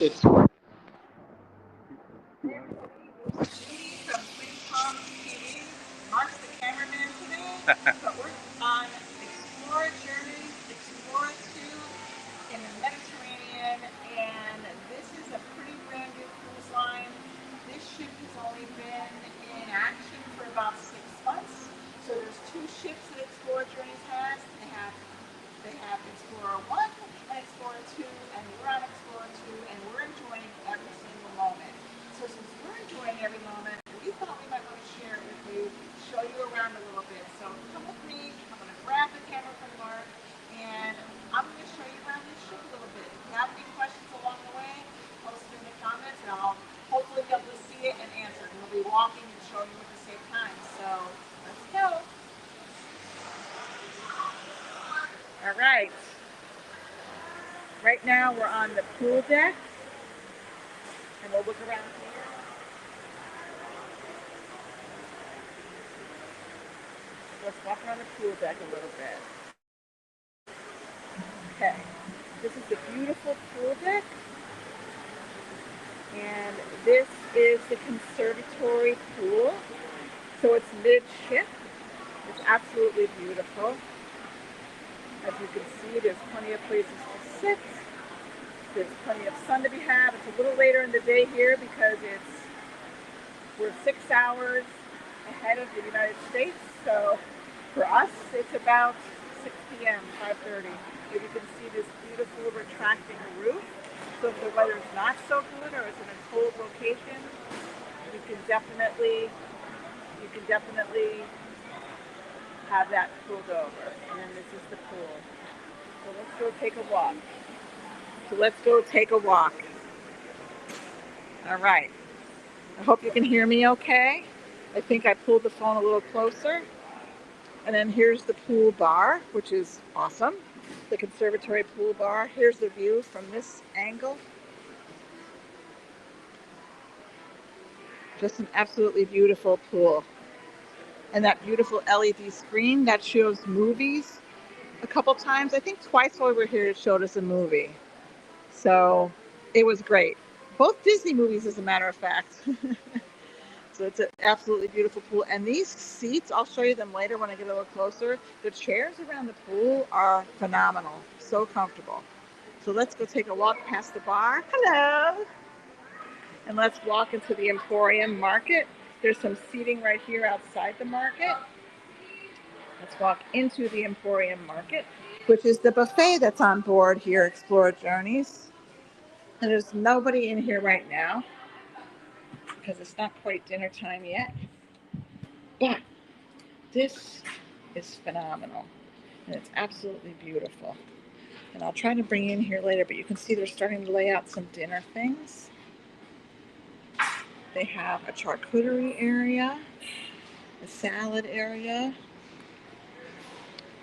It's Mark's the cameraman today, but we're on Explora Journeys, Explora II in the Mediterranean, and this is a pretty brand new cruise line. This ship has only been in action for about 6 months. So there's two ships that Explora Journeys has. They have Explorer 1 and Explorer 2, and we're on Explorer 2, and we're enjoying every single moment. So since we're enjoying every moment, we thought we might want to share it with you, show you around a little bit. So come with me. I'm going to grab the camera from Mark, and I'm going to show you around this ship a little bit. If you have any questions along the way, post them in the comments, and I'll hopefully be able to see it and answer. And we'll be walking and showing you at the same time. So let's go. All right. Right now we're on the pool deck, and we'll look around here. Let's walk around the pool deck a little bit. Okay, this is the beautiful pool deck, and this is the Conservatory pool. So it's midship. It's absolutely beautiful. As you can see, there's plenty of places to sit. There's plenty of sun to be had. It's a little later in the day here because we're 6 hours ahead of the United States. So for us, it's about 6 p.m., 5:30. But you can see this beautiful retracting roof. So if the weather's not so good or it's in a cold location, you can definitely have that pulled over. And then this is the pool. So let's go take a walk. All right. I hope you can hear me okay. I think I pulled the phone a little closer. And then here's the pool bar, which is awesome. The Conservatory pool bar. Here's the view from this angle. Just an absolutely beautiful pool. And that beautiful LED screen that shows movies a couple times. I think twice while we were here it showed us a movie. So it was great. Both Disney movies, as a matter of fact. So it's an absolutely beautiful pool. And these seats, I'll show you them later when I get a little closer. The chairs around the pool are phenomenal. So comfortable. So let's go take a walk past the bar. Hello. And let's walk into the Emporium Market. There's some seating right here outside the market. Let's walk into the Emporium Market, which is the buffet that's on board here at Explora Journeys. And there's nobody in here right now because it's not quite dinner time yet. But this is phenomenal. And it's absolutely beautiful. And I'll try to bring you in here later, but you can see they're starting to lay out some dinner things. They have a charcuterie area, a salad area.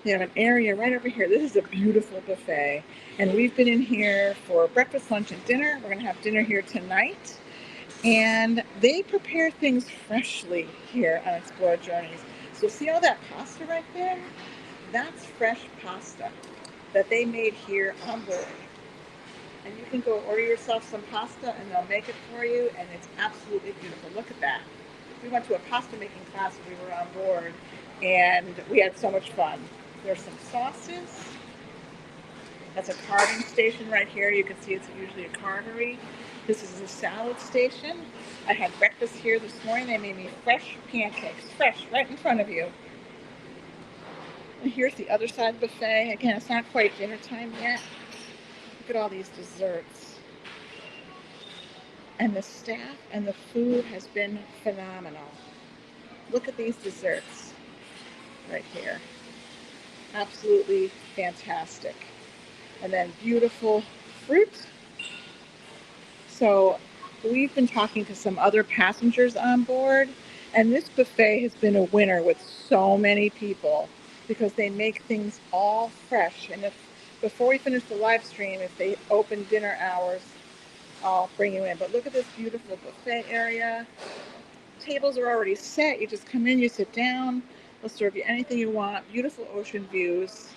They have an area right over here. This is a beautiful buffet. And we've been in here for breakfast, lunch, and dinner. We're going to have dinner here tonight. And they prepare things freshly here on Explora Journeys. So see all that pasta right there? That's fresh pasta that they made here on board. And you can go order yourself some pasta and they'll make it for you, and it's absolutely beautiful. Look at that. We went to a pasta making class when we were on board, and we had so much fun. There's some sauces. That's a carving station right here. You can see it's usually a carvery. This is a salad station. I had breakfast here this morning. They made me fresh pancakes, fresh, right in front of you. And here's the other side of the buffet. Again, it's not quite dinner time yet. Look at all these desserts. And the staff and the food has been phenomenal. Look at these desserts right here. Absolutely fantastic. And then beautiful fruit. So we've been talking to some other passengers on board, and this buffet has been a winner with so many people because they make things all fresh. And if before we finish the live stream, if they open dinner hours, I'll bring you in. But look at this beautiful buffet area. Tables are already set. You just come in, you sit down. They'll serve you anything you want. Beautiful ocean views.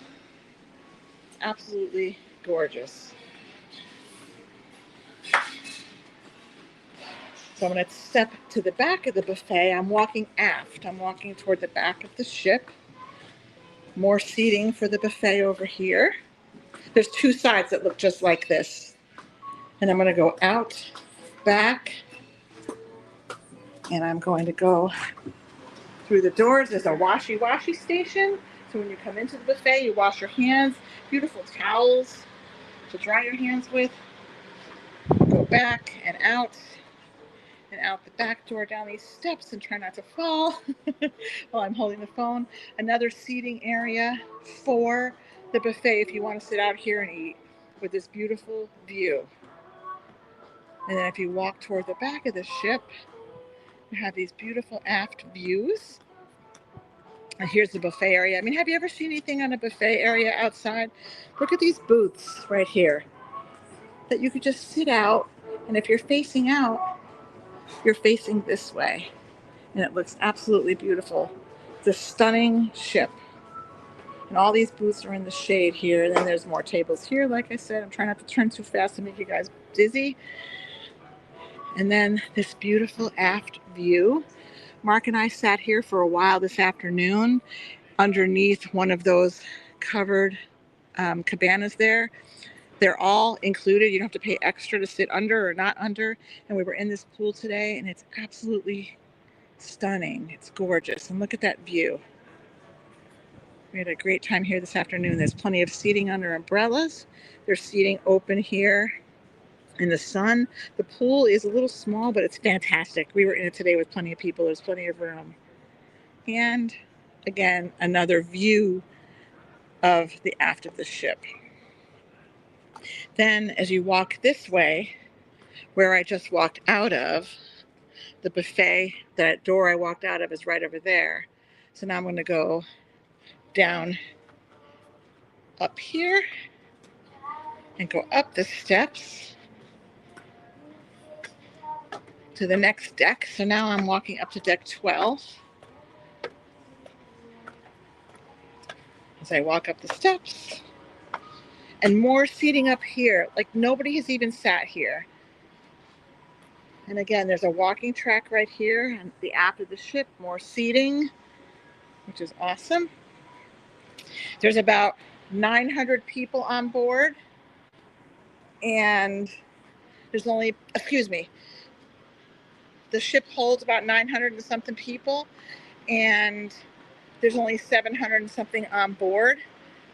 It's absolutely gorgeous. So I'm going to step to the back of the buffet. I'm walking aft. I'm walking toward the back of the ship. More seating for the buffet over here. There's two sides that look just like this. And I'm going to go out, back, and I'm going to go through the doors. There's a washy station. So when you come into the buffet, you wash your hands. Beautiful towels to dry your hands with. Go back and out the back door down these steps and try not to fall while I'm holding the phone. Another seating area for the buffet if you want to sit out here and eat with this beautiful view. And then if you walk toward the back of the ship, you have these beautiful aft views. And here's the buffet area. I mean, have you ever seen anything on a buffet area outside? Look at these booths right here that you could just sit out. And if you're facing out, you're facing this way. And it looks absolutely beautiful. It's a stunning ship. And all these booths are in the shade here. And then there's more tables here. Like I said, I'm trying not to turn too fast to make you guys dizzy. And then this beautiful aft view. Mark and I sat here for a while this afternoon underneath one of those covered cabanas there. They're all included. You don't have to pay extra to sit under or not under. And we were in this pool today, and it's absolutely stunning. It's gorgeous. And look at that view. We had a great time here this afternoon. There's plenty of seating under umbrellas. There's seating open here in the sun. The pool is a little small, but it's fantastic. We were in it today with plenty of people. There's plenty of room. And again, another view of the aft of the ship. Then as you walk this way, where I just walked out of, the buffet, that door I walked out of is right over there. So now I'm going to go down up here and go up the steps to the next deck. So now I'm walking up to deck 12. As I walk up the steps, and more seating up here. Like nobody has even sat here. And again, there's a walking track right here and the aft of the ship, more seating, which is awesome. There's about 900 people on board, and there's only, the ship holds about 900 and something people, and there's only 700 and something on board.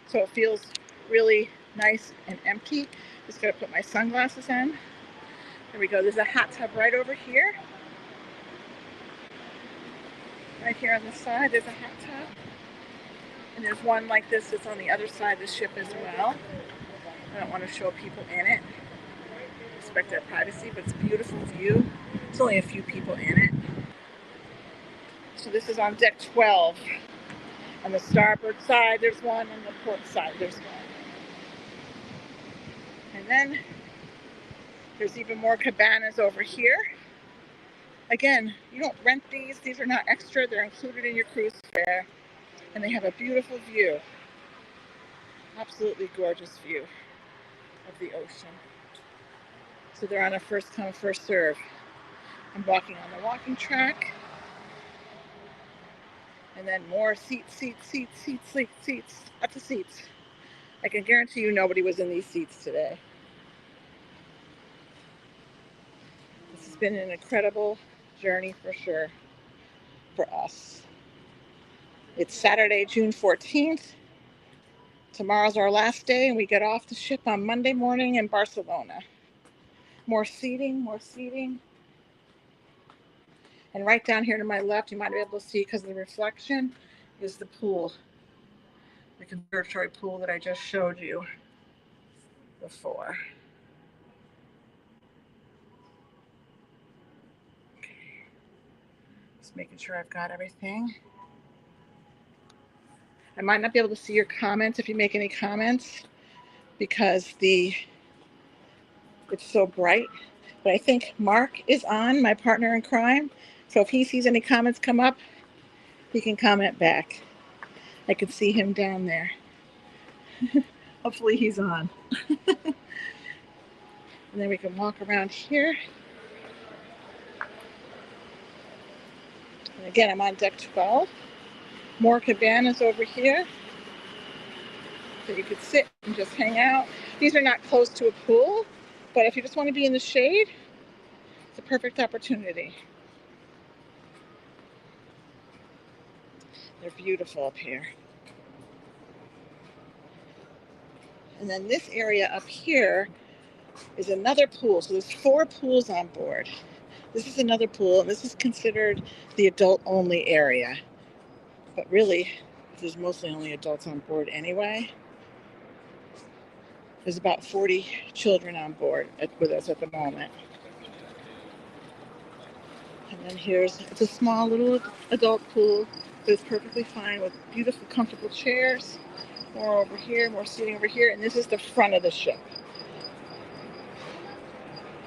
So it feels really nice and empty. Just gotta put my sunglasses on. There we go. There's a hot tub right over here. Right here on the side, there's a hot tub. And there's one like this that's on the other side of the ship as well. I don't want to show people in it. Respect their privacy, but it's a beautiful view. There's only a few people in it. So this is on deck 12. On the starboard side, there's one. On the port side, there's one. And then there's even more cabanas over here. Again, you don't rent these. These are not extra. They're included in your cruise fare. And they have a beautiful view. Absolutely gorgeous view of the ocean. So they're on a first come, first serve. I'm walking on the walking track. And then more seats. Lots of seats. I can guarantee you nobody was in these seats today. This has been an incredible journey for sure for us. It's Saturday, June 14th. Tomorrow's our last day, and we get off the ship on Monday morning in Barcelona. More seating. And right down here to my left, you might be able to see because of the reflection, is the pool. The conservatory pool that I just showed you before. Okay. Just making sure I've got everything. I might not be able to see your comments if you make any comments because it's so bright. But I think Mark is on, my partner in crime. So if he sees any comments come up, he can comment back. I can see him down there. Hopefully he's on. And then we can walk around here. And again, I'm on deck 12. More cabanas over here. So you could sit and just hang out. These are not close to a pool, but if you just want to be in the shade, it's a perfect opportunity. They're beautiful up here. And then this area up here is another pool. So there's 4 pools on board. This is another pool, and this is considered the adult-only area. But really, there's mostly only adults on board anyway. There's about 40 children on board with us at the moment. And then it's a small little adult pool, but it's perfectly fine with beautiful, comfortable chairs. More over here, more seating over here, and this is the front of the ship.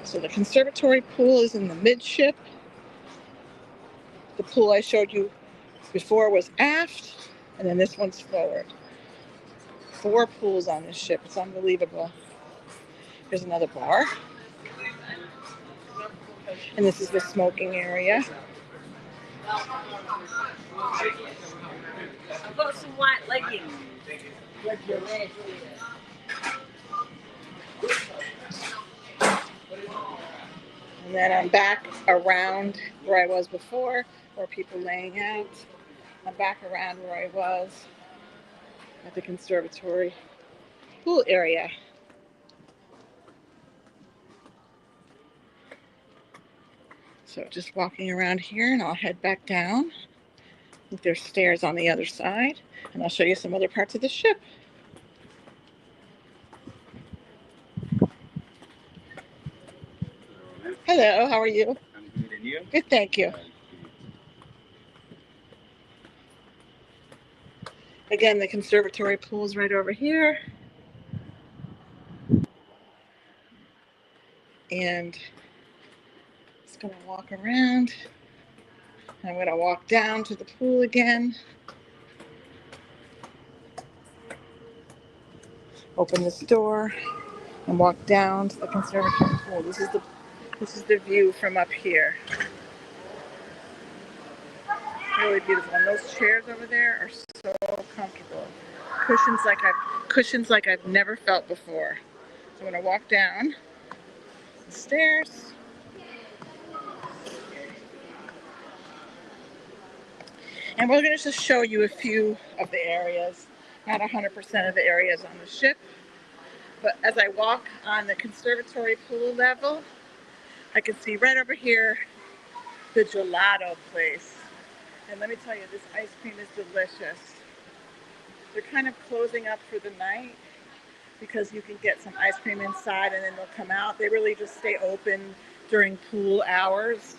So the conservatory pool is in the midship. The pool I showed you before was aft, and then this one's forward. 4 pools on this ship. It's unbelievable. There's another bar. And this is the smoking area. I've got some white leggings. And then I'm back around where I was before, where people laying out. I'm back around where I was at the conservatory pool area. So just walking around here, and I'll head back down. I think there's stairs on the other side, and I'll show you some other parts of the ship. Hello, how are you? I'm good, and you? Good, thank you. Again, the conservatory pool's right over here. And just gonna walk around. I'm gonna walk down to the pool again. Open this door and walk down to the conservatory pool. This is the view from up here. Really beautiful. And those chairs over there are so comfortable. Cushions like I've never felt before. So I'm gonna walk down the stairs. And we're gonna just show you a few of the areas, not 100% of the areas on the ship. But as I walk on the conservatory pool level, I can see right over here the gelato place. And let me tell you, this ice cream is delicious. They're kind of closing up for the night because you can get some ice cream inside and then they'll come out. They really just stay open during pool hours.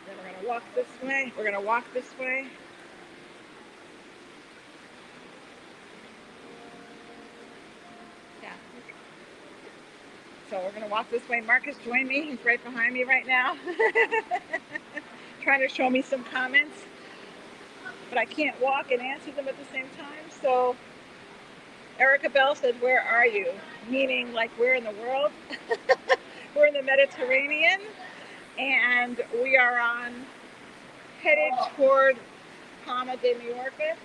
Then we're gonna walk this way. We're gonna walk this way. Yeah. So we're gonna walk this way. Marcus joined me. He's right behind me right now. Trying to show me some comments. But I can't walk and answer them at the same time. So Erica Bell said, "Where are you?" Meaning like where in the world? We're in the Mediterranean and we are headed toward Palma de Mallorca.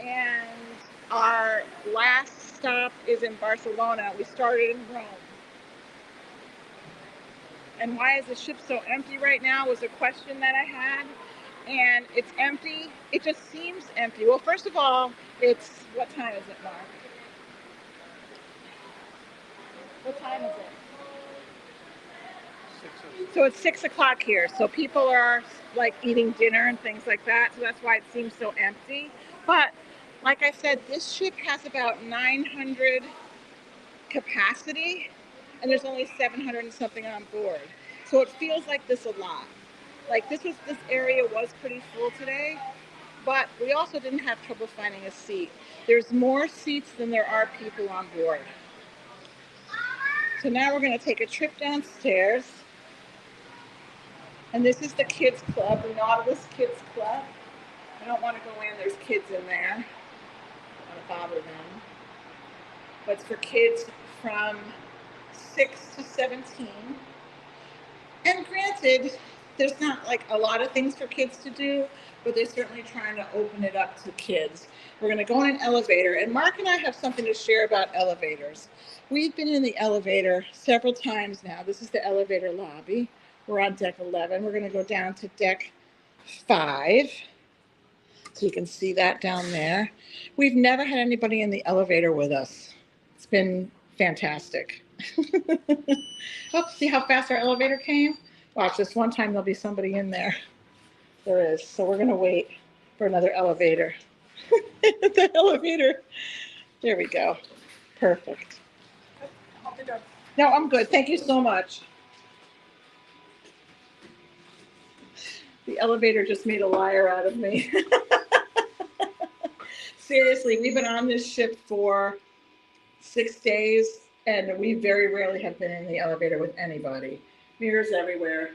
And our last stop is in Barcelona. We started in Rome. And why is the ship so empty right now was a question that I had. And it's empty. It just seems empty. Well, first of all, what time is it, Mark? What time is it? So it's 6 o'clock here. So people are like eating dinner and things like that. So that's why it seems so empty. But like I said, this ship has about 900 capacity and there's only 700 and something on board. So it feels like this a lot. Like this area was pretty full today, but we also didn't have trouble finding a seat. There's more seats than there are people on board. So now we're going to take a trip downstairs. And this is the kids club, the Nautilus Kids Club. I don't want to go in, there's kids in there. I don't want to bother them. But it's for kids from 6 to 17. And granted, there's not like a lot of things for kids to do, but they're certainly trying to open it up to kids. We're going to go in an elevator, and Mark and I have something to share about elevators. We've been in the elevator several times now. This is the elevator lobby. We're on deck 11. We're going to go down to deck 5. So you can see that down there. We've never had anybody in the elevator with us. It's been fantastic. Oh, see how fast our elevator came? Watch, this one time there'll be somebody in there. There is. So we're going to wait for another elevator. The elevator. There we go. Perfect. No, I'm good. Thank you so much. The elevator just made a liar out of me. Seriously, we've been on this ship for 6 days, and we very rarely have been in the elevator with anybody. Mirrors everywhere.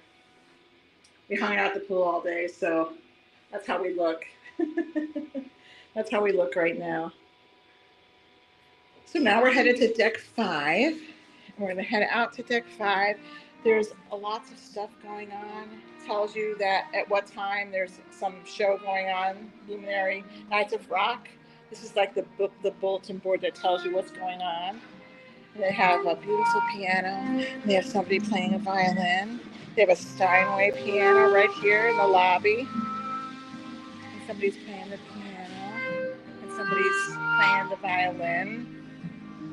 We hung out at the pool all day, so that's how we look. That's how we look right now. So now we're headed to deck 5. And we're going to head out to deck 5. There's lots of stuff going on. It tells you that at what time there's some show going on. Luminary Nights of Rock. This is like the bulletin board that tells you what's going on. And they have a beautiful piano. And they have somebody playing a violin. They have a Steinway piano right here in the lobby. And somebody's playing the piano. And somebody's playing the violin.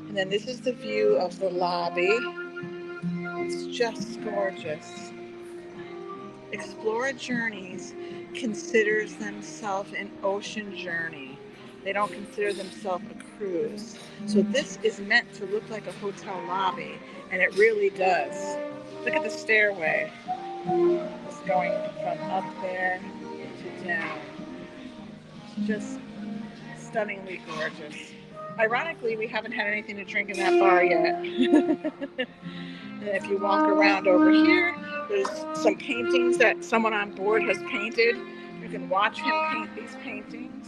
And then this is the view of the lobby. It's just gorgeous. Explora Journeys considers themselves an ocean journey. They don't consider themselves a cruise. So this is meant to look like a hotel lobby, and it really does. Look at the stairway. It's going from up there to down. It's just stunningly gorgeous. Ironically, we haven't had anything to drink in that bar yet. And if you walk around over here, there's some paintings that someone on board has painted. You can watch him paint these paintings.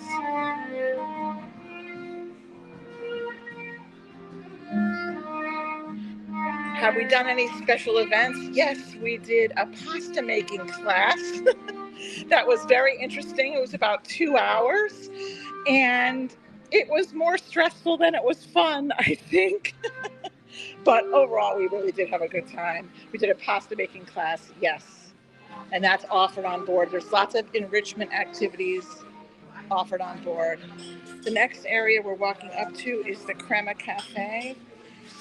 Have we done any special events? Yes, we did a pasta making class. That was very interesting. It was about 2 hours, and it was more stressful than it was fun, I think. But overall, we really did have a good time. We did a pasta making class, yes. And that's offered on board. There's lots of enrichment activities offered on board. The next area we're walking up to is the Crema Cafe.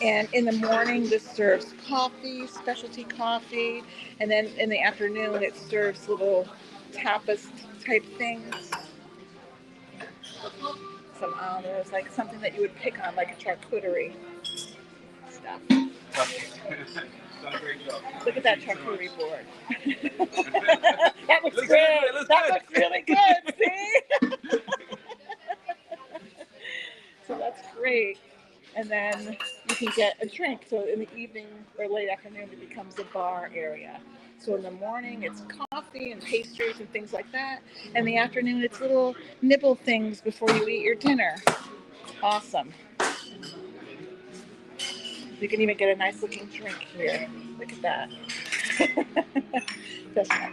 And in the morning, this serves coffee, specialty coffee. And then in the afternoon, it serves little tapas type things. Some olives, like something that you would pick on, like a charcuterie stuff. Look at that charcuterie board. That looks good. That looks really good. See? So that's great. And then you can get a drink. So in the evening or late afternoon, it becomes a bar area. So in the morning, it's coffee and pastries and things like that. And in the afternoon, it's little nibble things before you eat your dinner. Awesome. You can even get a nice looking drink here. Look at that.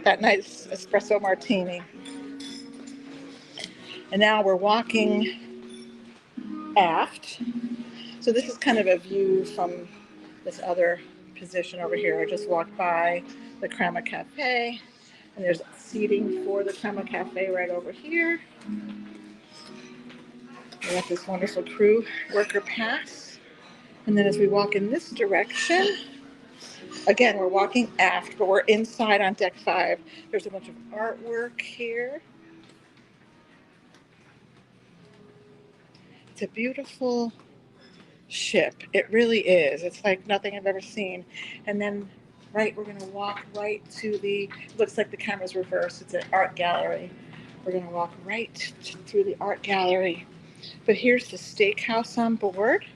That nice espresso martini. And now we're walking aft. So this is kind of a view from this other position over here. I just walked by the Crema Cafe, and there's seating for the Crema Cafe right over here. We got this wonderful crew worker pass. And then as we walk in this direction, again, we're walking aft, but we're inside on deck 5. There's a bunch of artwork here. It's a beautiful ship. It really is. It's like nothing I've ever seen. And then we're going to walk right to it looks like the camera's reversed. It's an art gallery. We're going to walk right through the art gallery. But here's the steakhouse on board,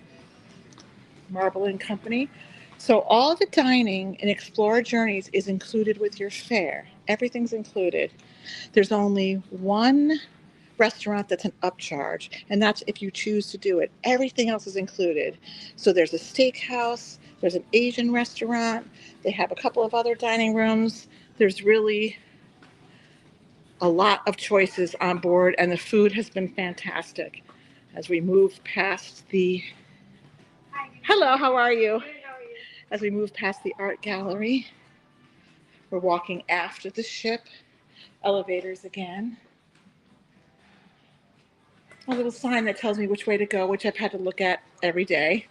Marble and Company. So all the dining in Explora Journeys is included with your fare. Everything's included. There's only one restaurant that's an upcharge, and that's if you choose to do it. Everything else is included. So there's a steakhouse, There's an Asian restaurant. They have a couple of other dining rooms. There's really a lot of choices on board, and the food has been fantastic. As we move past the... Hello, how are you? As we move past the art gallery, we're walking after the ship. Elevators again. A little sign that tells me which way to go, which I've had to look at every day.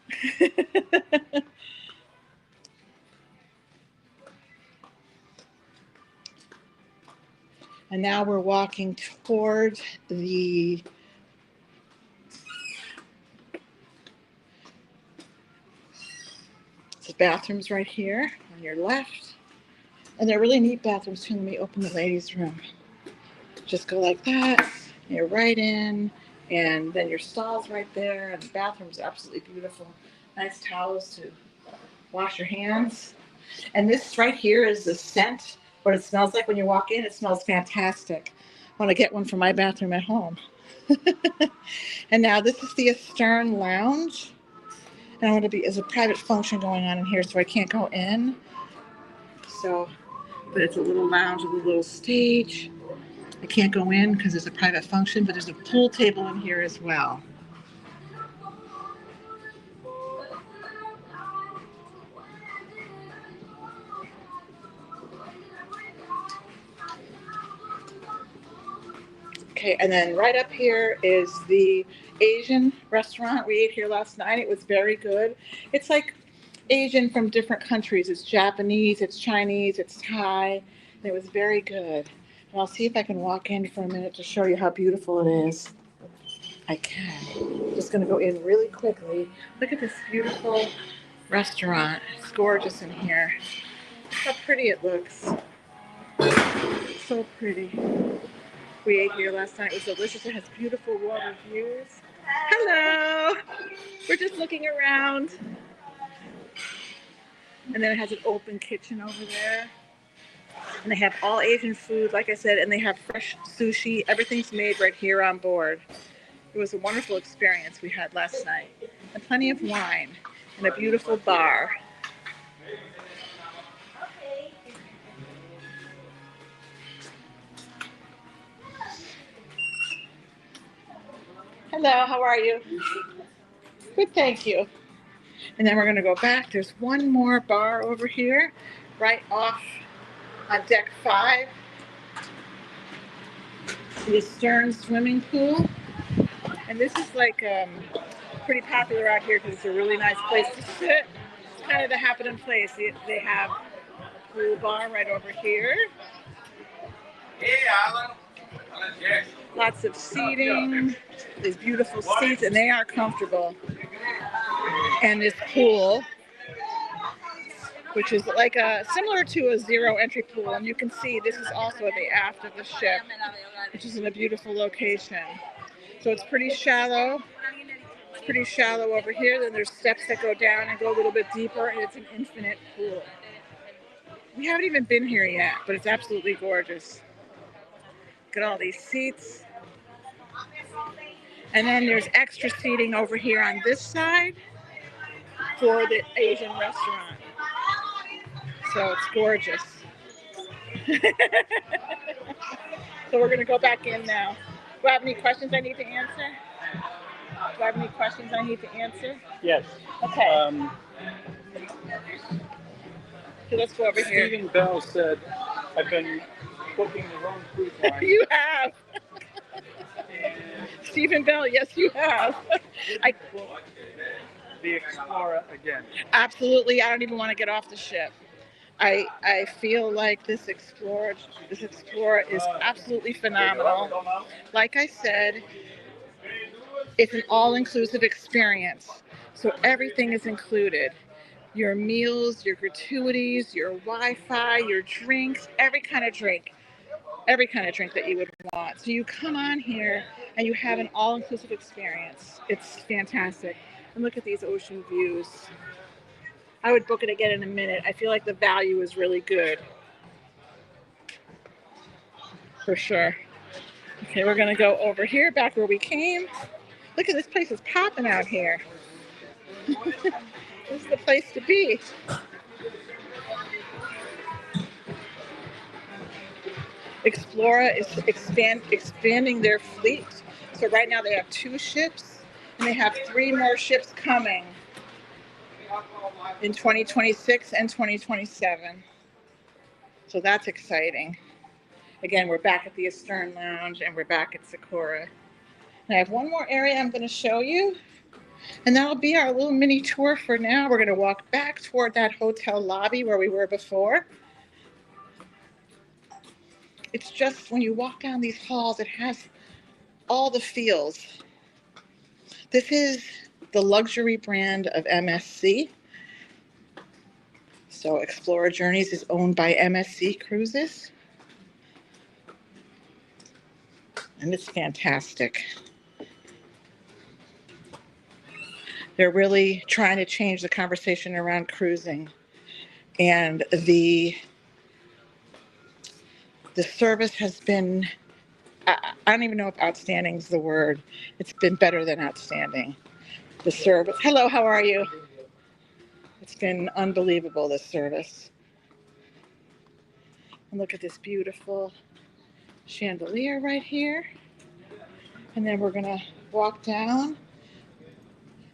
And now we're walking toward the bathrooms right here on your left. And they're really neat bathrooms too. Let me open the ladies' room. Just go like that, and you're right in, and then your stall's right there, and the bathroom's absolutely beautiful. Nice towels to wash your hands. And this right here is the scent, what it smells like when you walk in. It smells fantastic. I want to get one for my bathroom at home. And now this is the Astern Lounge. And I want to be, there's a private function going on in here, so I can't go in. So, but it's a little lounge with a little stage. I can't go in because there's a private function, but there's a pool table in here as well. Okay, and then right up here is the Asian restaurant. We ate here last night. It was very good. It's like Asian from different countries. It's Japanese, it's Chinese, it's Thai. And it was very good. And I'll see if I can walk in for a minute to show you how beautiful it is. I can. I'm just going to go in really quickly. Look at this beautiful restaurant. It's gorgeous in here. How pretty it looks. So pretty. We ate here last night. It was delicious. It has beautiful water views. Hello. We're just looking around. And then it has an open kitchen over there. And they have all Asian food, like I said, and they have fresh sushi. Everything's made right here on board. It was a wonderful experience we had last night. And plenty of wine and a beautiful bar. Hello, how are you? Good, thank you. And then we're going to go back. There's one more bar over here, right off on deck 5. The Astern swimming pool. And this is like pretty popular out here because it's a really nice place to sit. It's kind of the happening place. They have a pool bar right over here. Lots of seating, these beautiful seats, and they are comfortable. And this pool, which is like similar to a zero entry pool, and you can see this is also at the aft of the ship, which is in a beautiful location. So it's pretty shallow. It's pretty shallow over here. Then there's steps that go down and go a little bit deeper, and it's an infinite pool. We haven't even been here yet, but it's absolutely gorgeous. Look at all these seats. And then there's extra seating over here on this side for the Asian restaurant. So it's gorgeous. So we're going to go back in now. Do I have any questions I need to answer? Do I have any questions I need to answer? Yes. Okay. So let's go over here. Stephen Bell said, I've been booking the wrong cruise line. You have. Stephen Bell, yes, you have. The Explorer again. Absolutely. I don't even want to get off the ship. I feel like this Explorer is absolutely phenomenal. Like I said, it's an all-inclusive experience. So everything is included. Your meals, your gratuities, your Wi-Fi, your drinks, every kind of drink that you would want. So you come on here and you have an all-inclusive experience. It's fantastic. And look at these ocean views. I would book it again in a minute. I feel like the value is really good. For sure. Okay, we're going to go over here, back where we came. Look at this place is popping out here. This is the place to be. Explora is expanding their fleet. So right now they have 2 ships, and they have 3 more ships coming in 2026 and 2027. So that's exciting. Again, we're back at the Astern Lounge, and we're back at Sakura. And I have one more area I'm going to show you, and that'll be our little mini tour for now. We're going to walk back toward that hotel lobby where we were before. It's just when you walk down these halls, it has all the feels. This is the luxury brand of MSC. So Explora Journeys is owned by MSC Cruises. And it's fantastic. They're really trying to change the conversation around cruising. And the service has been, I don't even know if outstanding is the word. It's been better than outstanding. The service, hello, how are you? It's been unbelievable, this service. And look at this beautiful chandelier right here. And then we're gonna walk down.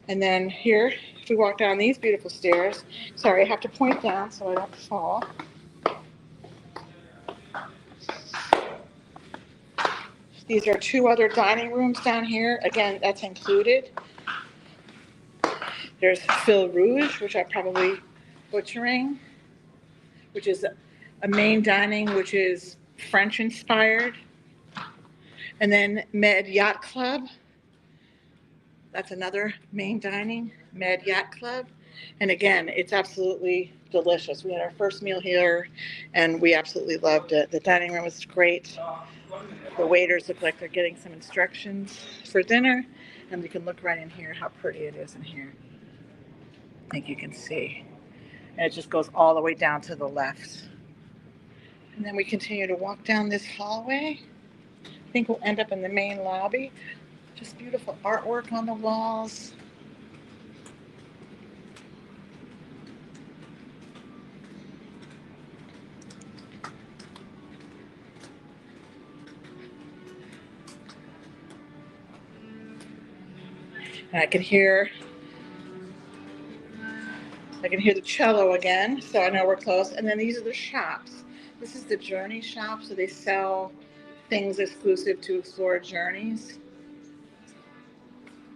And then here, if we walk down these beautiful stairs, sorry, I have to point down so I don't fall. These are 2 other dining rooms down here. Again, that's included. There's Fil Rouge, which I'm probably butchering, which is a main dining, which is French inspired. And then Med Yacht Club. That's another main dining, Med Yacht Club. And again, it's absolutely delicious. We had our first meal here, and we absolutely loved it. The dining room was great. The waiters look like they're getting some instructions for dinner, and we can look right in here how pretty it is in here. I think you can see. And it just goes all the way down to the left. And then we continue to walk down this hallway. I think we'll end up in the main lobby. Just beautiful artwork on the walls. And I can hear the cello again, so I know we're close. And then these are the shops. This is the Journey shop, so they sell things exclusive to Explora Journeys.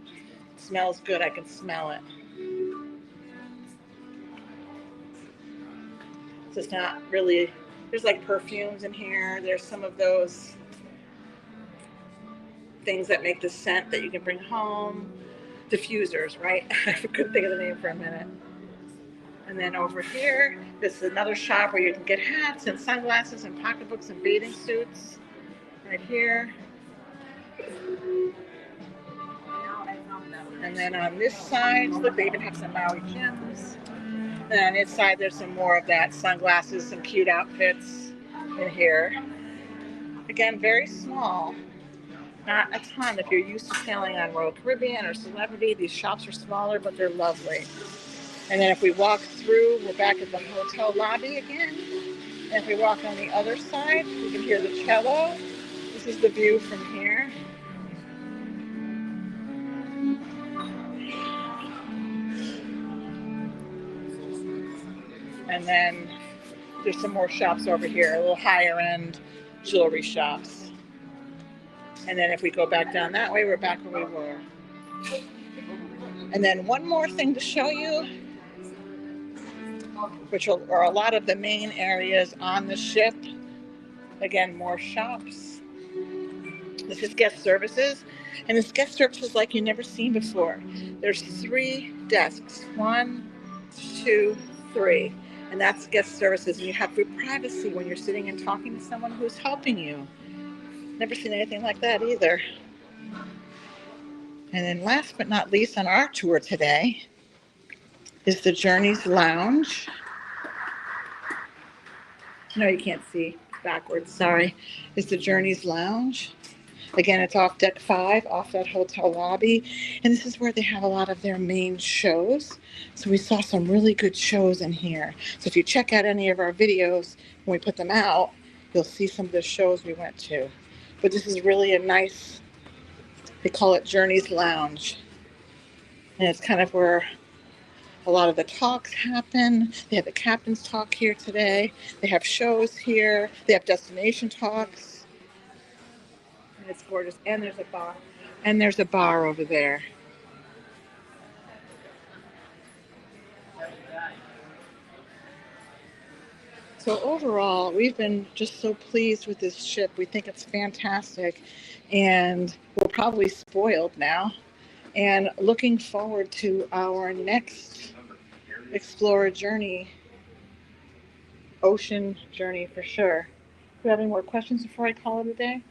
It smells good, I can smell it. So it's not really, there's like perfumes in here. There's some of those things that make the scent that you can bring home. Diffusers, right? I couldn't think of the name for a minute. And then over here, this is another shop where you can get hats and sunglasses and pocketbooks and bathing suits. Right here. And then on this side, look, they even have some Maui gems. And on this side, there's some more of that, sunglasses, some cute outfits in here. Again, very small. Not a ton. If you're used to sailing on Royal Caribbean or Celebrity, these shops are smaller, but they're lovely. And then if we walk through, we're back at the hotel lobby again. And if we walk on the other side, you can hear the cello. This is the view from here. And then there's some more shops over here, a little higher end jewelry shops. And then if we go back down that way, we're back where we were. And then one more thing to show you, which are a lot of the main areas on the ship. Again, more shops. This is guest services. And this guest services like you've never seen before. There's 3 desks. 1, 2, 3. And that's guest services. And you have group privacy when you're sitting and talking to someone who's helping you. Never seen anything like that either. And then last but not least on our tour today is the Journeys Lounge. No, you can't see backwards, sorry. Is the Journeys Lounge. Again, it's off deck 5, off that hotel lobby. And this is where they have a lot of their main shows. So we saw some really good shows in here. So if you check out any of our videos when we put them out, you'll see some of the shows we went to. But this is really a nice, they call it Journey's Lounge. And it's kind of where a lot of the talks happen. They have the captain's talk here today. They have shows here. They have destination talks. And it's gorgeous. And there's a bar. And there's a bar over there. So overall, we've been just so pleased with this ship. We think it's fantastic. And we're probably spoiled now. And looking forward to our next Explorer journey, ocean journey for sure. Do you have any more questions before I call it a day?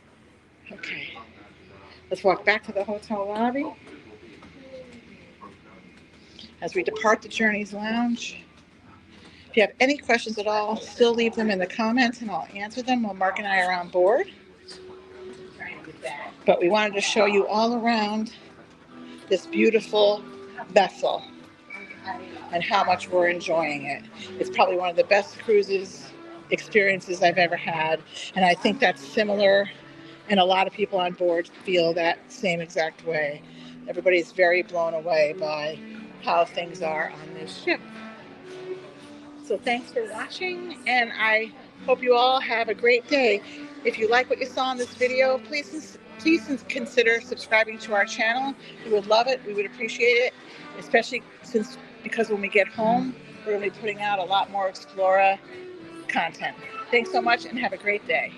Okay. Let's walk back to the hotel lobby as we depart the Journey's Lounge. If you have any questions at all, still leave them in the comments and I'll answer them while Mark and I are on board. But we wanted to show you all around this beautiful vessel and how much we're enjoying it. It's probably one of the best cruises experiences I've ever had. And I think that's similar, and a lot of people on board feel that same exact way. Everybody's very blown away by how things are on this ship. So thanks for watching, and I hope you all have a great day. If you like what you saw in this video, please consider subscribing to our channel. We would love it. We would appreciate it, especially because when we get home, we're going to be putting out a lot more Explora content. Thanks so much and have a great day.